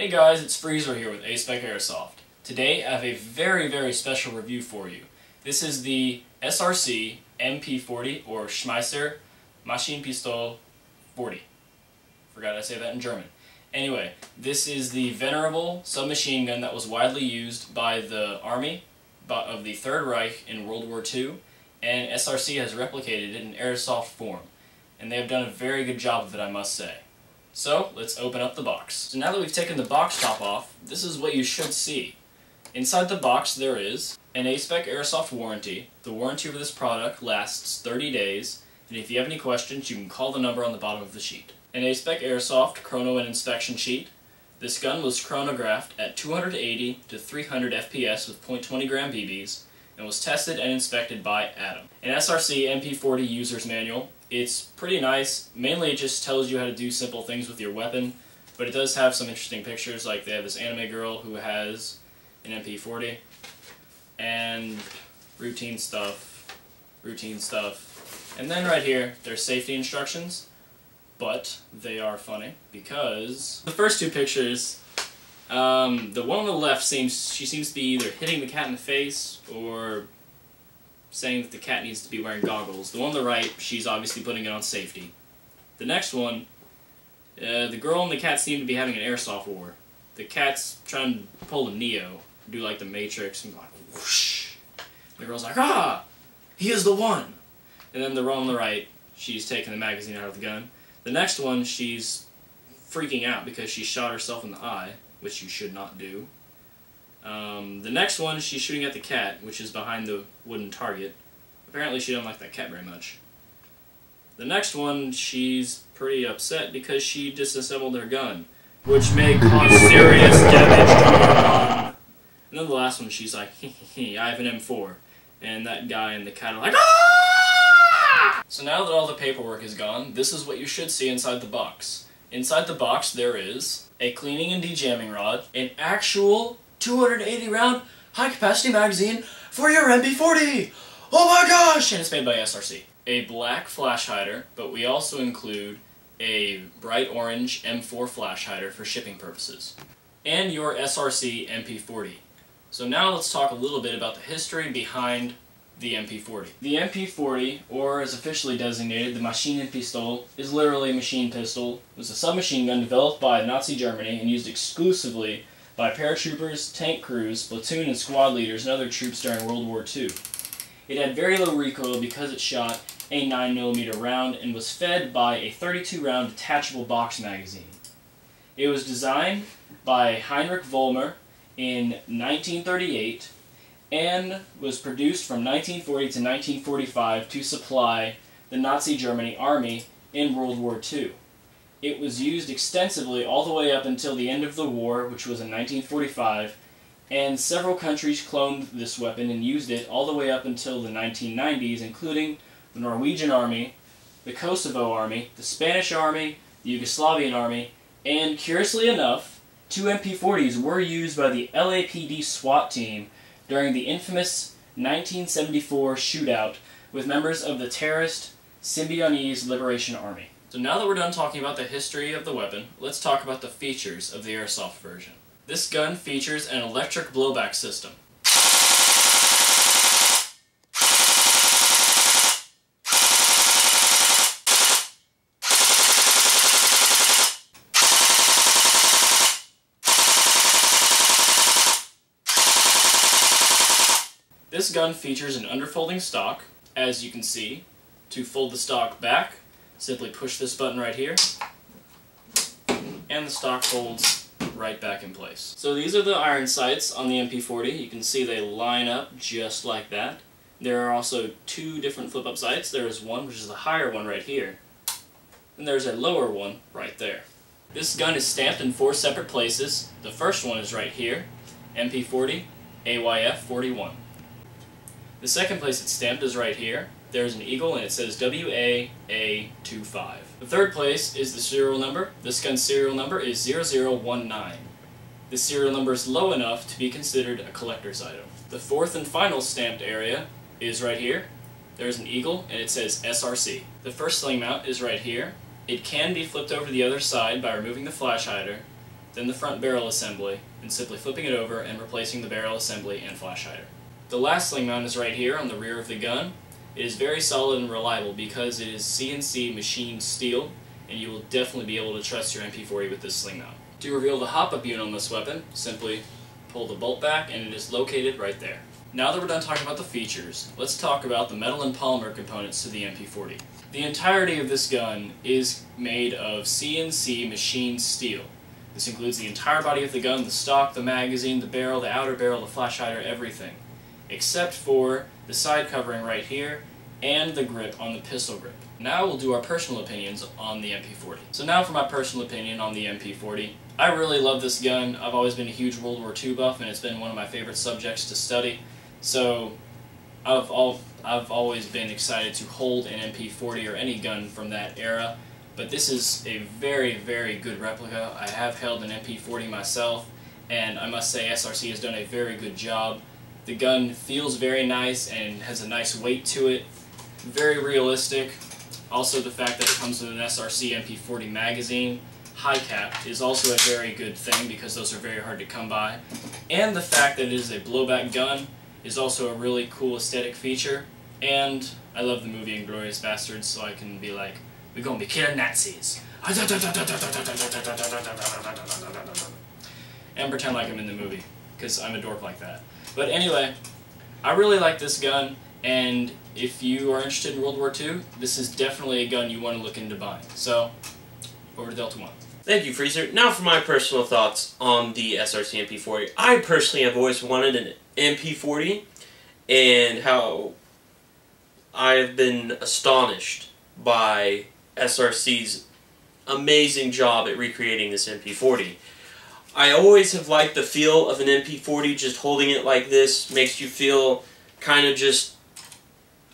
Hey guys, it's Freezer here with A-Spec Airsoft. Today I have a very special review for you. This is the SRC MP40 or Schmeisser Maschinenpistole 40. Forgot I say that in German. Anyway, this is the venerable submachine gun that was widely used by the Army of the Third Reich in World War II, and SRC has replicated it in airsoft form. And they have done a very good job of it, I must say. So, let's open up the box. So now that we've taken the box top off, this is what you should see. Inside the box there is an A-Spec Airsoft warranty. The warranty for this product lasts 30 days, and if you have any questions, you can call the number on the bottom of the sheet. An A-Spec Airsoft chrono and inspection sheet. This gun was chronographed at 280 to 300 FPS with .20 gram BBs, and was tested and inspected by Adam. An SRC MP40 user's manual. It's pretty nice. Mainly it just tells you how to do simple things with your weapon, but it does have some interesting pictures, like they have this anime girl who has an MP40, and routine stuff. And then right here, there's safety instructions, but they are funny, because the first two pictures, the one on the left she seems to be either hitting the cat in the face or saying that the cat needs to be wearing goggles. The one on the right, she's obviously putting it on safety. The next one, the girl and the cat seem to be having an airsoft war. The cat's trying to pull a Neo, do like the Matrix, and go like whoosh. The girl's like, ah, he is the one. And then the one on the right, she's taking the magazine out of the gun. The next one, she's freaking out because she shot herself in the eye, which you should not do. The next one, she's shooting at the cat, which is behind the wooden target. Apparently she doesn't like that cat very much. The next one, she's pretty upset because she disassembled her gun, which may cause serious damage to her gun. And then the last one, she's like, I have an M4. And that guy and the cat are like, ah! So now that all the paperwork is gone, this is what you should see inside the box. Inside the box there is a cleaning and dejamming rod, an actual 280 round high capacity magazine for your MP40! Oh my gosh! And it's made by SRC. A black flash hider, but we also include a bright orange M4 flash hider for shipping purposes. And your SRC MP40. So now let's talk a little bit about the history behind the MP40. The MP40, or as officially designated, the Maschinenpistole, is literally a machine pistol. It was a submachine gun developed by Nazi Germany and used exclusively by paratroopers, tank crews, platoon and squad leaders, and other troops during World War II. It had very low recoil because it shot a 9mm round and was fed by a 32-round detachable box magazine. It was designed by Heinrich Vollmer in 1938 and was produced from 1940 to 1945 to supply the Nazi Germany army in World War II. It was used extensively all the way up until the end of the war, which was in 1945, and several countries cloned this weapon and used it all the way up until the 1990s, including the Norwegian Army, the Kosovo Army, the Spanish Army, the Yugoslavian Army, and curiously enough, 2 MP40s were used by the LAPD SWAT team during the infamous 1974 shootout with members of the terrorist Symbionese Liberation Army. So now that we're done talking about the history of the weapon, let's talk about the features of the airsoft version. This gun features an electric blowback system. This gun features an underfolding stock, as you can see. To fold the stock back, simply push this button right here, and the stock folds right back in place. So these are the iron sights on the MP40. You can see they line up just like that. There are also 2 different flip-up sights. There is one, which is the higher one right here, and there's a lower one right there. This gun is stamped in 4 separate places. The first one is right here, MP40 AYF 41. The second place it's stamped is right here. There's an eagle and it says WAA25. The third place is the serial number. This gun's serial number is 0019. This serial number is low enough to be considered a collector's item. The fourth and final stamped area is right here. There's an eagle and it says SRC. The first sling mount is right here. It can be flipped over to the other side by removing the flash hider, then the front barrel assembly, and simply flipping it over and replacing the barrel assembly and flash hider. The last sling mount is right here on the rear of the gun. It is very solid and reliable because it is CNC machined steel, and you will definitely be able to trust your MP40 with this sling mount. To reveal the hop-up unit on this weapon, simply pull the bolt back and it is located right there. Now that we're done talking about the features, let's talk about the metal and polymer components to the MP40. The entirety of this gun is made of CNC machined steel. This includes the entire body of the gun, the stock, the magazine, the barrel, the outer barrel, the flash hider, everything. Except for the side covering right here and the grip on the pistol grip. Now we'll do our personal opinions on the MP40. So now for my personal opinion on the MP40. I really love this gun. I've always been a huge World War II buff and it's been one of my favorite subjects to study. So I've always been excited to hold an MP40 or any gun from that era. But this is a very, very good replica. I have held an MP40 myself, and I must say SRC has done a very good job. The gun feels very nice and has a nice weight to it. Very realistic. Also the fact that it comes with an SRC MP40 magazine, high cap, is also a very good thing because those are very hard to come by. And the fact that it is a blowback gun is also a really cool aesthetic feature. And I love the movie Inglourious Basterds, so I can be like, we're gonna be killing Nazis. And pretend like I'm in the movie, because I'm a dork like that. But anyway, I really like this gun, and if you are interested in World War II, this is definitely a gun you want to look into buying. So, over to Delta 1. Thank you, Freezer. Now for my personal thoughts on the SRC MP40. I personally have always wanted an MP40, and how I've been astonished by SRC's amazing job at recreating this MP40. I always have liked the feel of an MP40, just holding it like this makes you feel kind of just,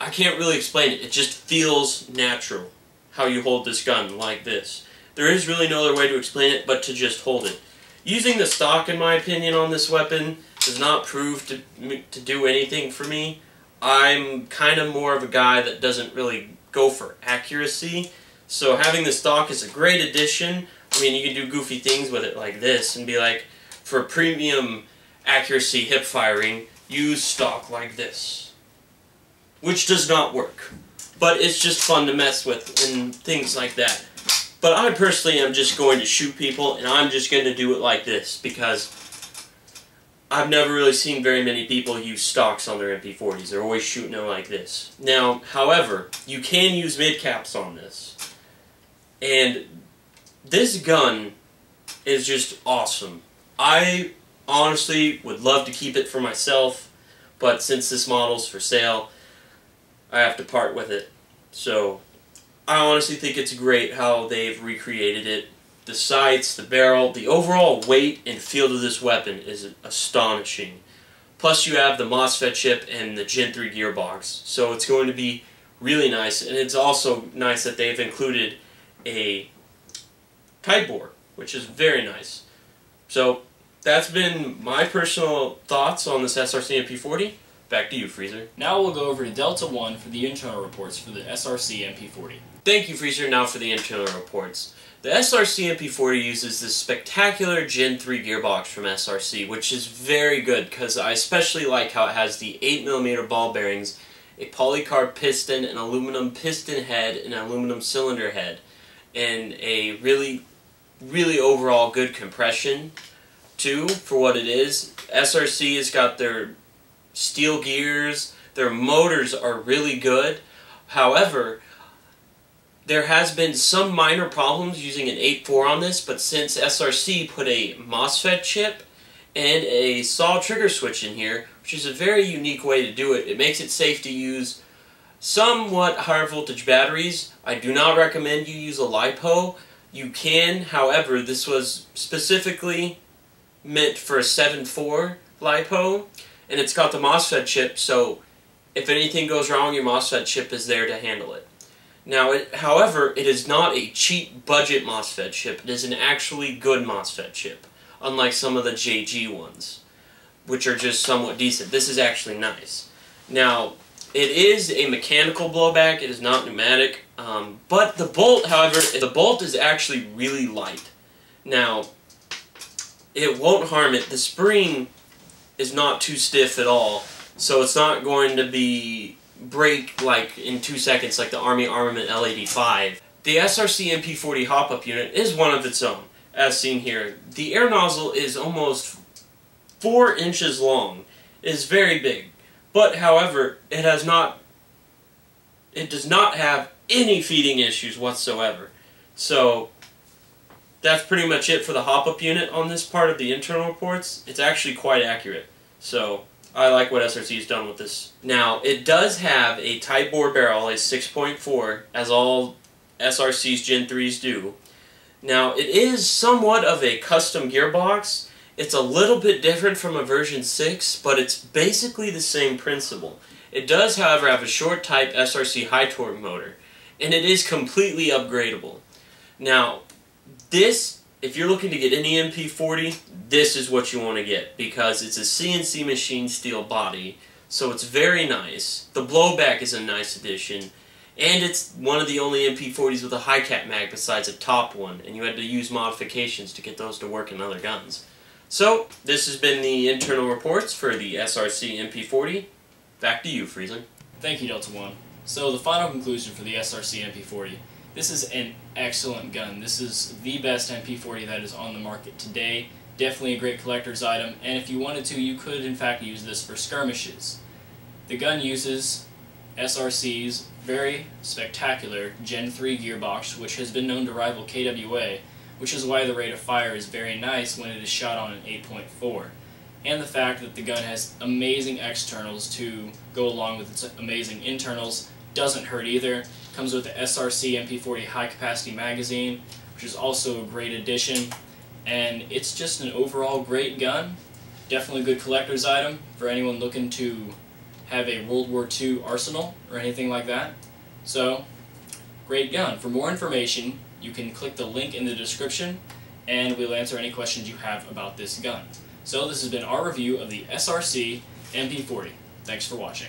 I can't really explain it, it just feels natural how you hold this gun like this. There is really no other way to explain it but to just hold it. Using the stock, in my opinion, on this weapon does not prove to do anything for me. I'm kind of more of a guy that doesn't really go for accuracy, so having the stock is a great addition. I mean, you can do goofy things with it like this and be like, for premium accuracy hip firing, use stock like this. Which does not work. But it's just fun to mess with and things like that. But I personally am just going to shoot people, and I'm just going to do it like this because I've never really seen very many people use stocks on their MP40s. They're always shooting them like this. Now, however, you can use mid-caps on this. And this gun is just awesome. I honestly would love to keep it for myself, but since this model's for sale, I have to part with it. So, I honestly think it's great how they've recreated it. The sights, the barrel, the overall weight and feel of this weapon is astonishing. Plus you have the MOSFET chip and the Gen 3 gearbox, so it's going to be really nice. And it's also nice that they've included a kite bore, which is very nice. So that's been my personal thoughts on this SRC MP40. Back to you, Freezer. Now we'll go over to Delta 1 for the internal reports for the SRC MP40. Thank you, Freezer. Now for the internal reports. The SRC MP40 uses this spectacular Gen 3 gearbox from SRC, which is very good because I especially like how it has the 8mm ball bearings, a polycarb piston, an aluminum piston head, and an aluminum cylinder head, and a really overall good compression too for what it is. SRC has got their steel gears, their motors are really good. However, there has been some minor problems using an 8.4 on this, but since SRC put a MOSFET chip and a SAW trigger switch in here, which is a very unique way to do it, it makes it safe to use somewhat higher voltage batteries. I do not recommend you use a LiPo. You can, however, this was specifically meant for a 7.4 LiPo, and it's got the MOSFET chip, so if anything goes wrong, your MOSFET chip is there to handle it. Now, however, it is not a cheap budget MOSFET chip. It is an actually good MOSFET chip, unlike some of the JG ones, which are just somewhat decent. This is actually nice. Now, it is a mechanical blowback. It is not pneumatic, but the bolt, however, the bolt is actually really light. Now, it won't harm it. The spring is not too stiff at all, so it's not going to break like in 2 seconds like the Army Armament L85. The SRC MP40 hop-up unit is one of its own, as seen here. The air nozzle is almost 4 inches long. It is very big, but however, it does not have any feeding issues whatsoever. So that's pretty much it for the hop-up unit on this part of the internal reports. It's actually quite accurate. So I like what SRC has done with this. Now, it does have a tight bore barrel, a 6.4, as all SRC's Gen 3s do. Now, it is somewhat of a custom gearbox. It's a little bit different from a version 6, but it's basically the same principle. It does, however, have a short type SRC high torque motor, and it is completely upgradable. Now, this, if you're looking to get any MP40, this is what you want to get, because it's a CNC machine steel body, so it's very nice. The blowback is a nice addition, and it's one of the only MP40s with a high cap mag besides a top one, and you had to use modifications to get those to work in other guns. So, this has been the internal reports for the SRC MP40. Back to you, Friesen. Thank you, Delta One. So the final conclusion for the SRC MP40. This is an excellent gun. This is the best MP40 that is on the market today. Definitely a great collector's item, and if you wanted to, you could in fact use this for skirmishes. The gun uses SRC's very spectacular Gen 3 gearbox, which has been known to rival KWA, which is why the rate of fire is very nice when it is shot on an 8.4. And the fact that the gun has amazing externals to go along with its amazing internals doesn't hurt either. Comes with the SRC MP40 high capacity magazine, which is also a great addition, and it's just an overall great gun. Definitely a good collector's item for anyone looking to have a World War II arsenal or anything like that. So, great gun. For more information, you can click the link in the description, and we'll answer any questions you have about this gun. So this has been our review of the SRC MP40. Thanks for watching.